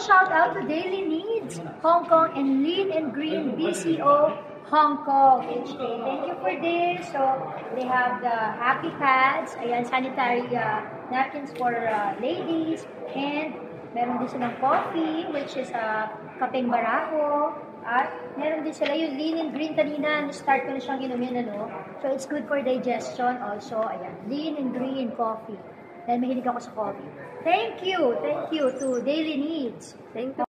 shout out to Daily Needs Hong Kong and Lean and Green BCO Hong Kong HK. Thank you for this. So they have the happy pads, ayan, sanitary napkins for ladies, and meron din silang coffee, which is kapeng barako. At meron din sila yung Lean and Green kanina, start ko na siyang inumin, ano? So it's good for digestion also. Ayan, Lean and Green coffee. Dahil mahilig ako sa coffee. Thank you to Daily Needs. Thank you.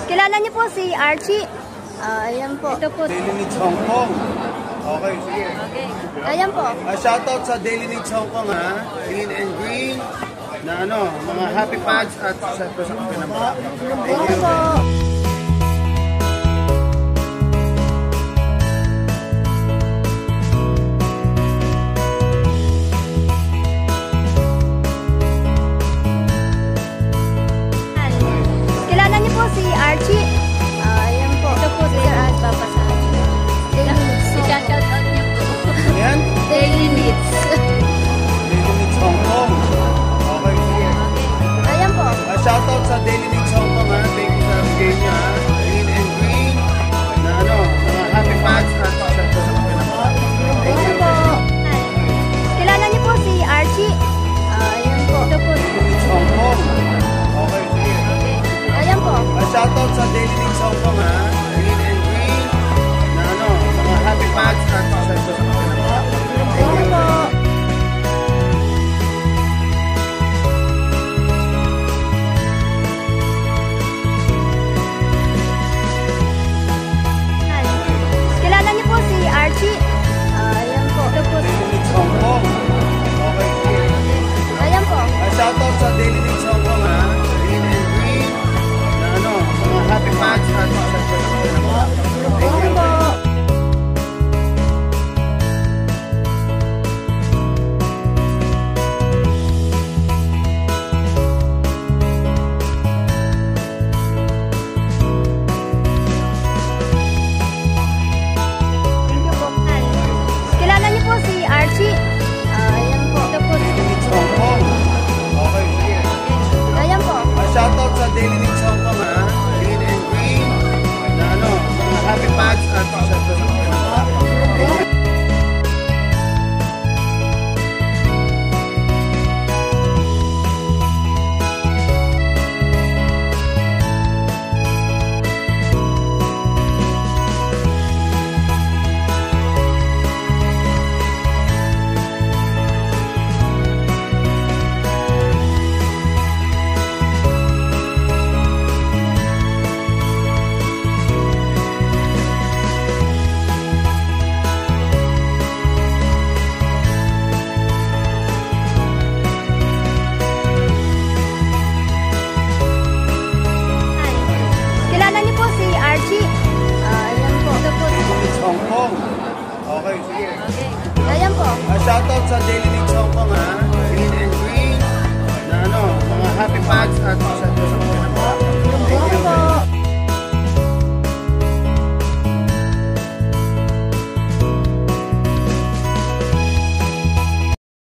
Kilala niyo po si Archie? Ayan po. Ito po. Daily Needs Hong Kong. Okay, sige. Okay. Ayan po. Shoutout sa Daily Needs Hong Kong, ha? Lean and Green na mga happy pads at sa pinamara. Thank you po. Kilala niyo po si Archie? Ayan po. Ito po si Papa sa Daily Needs. I-shoutout niyo po. Ayan? Daily Needs. Daily Needs Hong Kong. Okay, sige. Ayan po. Shoutout sa Daily Needs Hong Kong, ha? Thank you sa bigay niya, ha? Lean and Green na mga happy pads at sa pinamara. Thank you po. Kilala niyo po si Archie? Ayan po. Ito po. Daily Needs Hong Kong. Okay, sige. Ayan po. Shoutout sa Daily Needs Hong Kong, ha?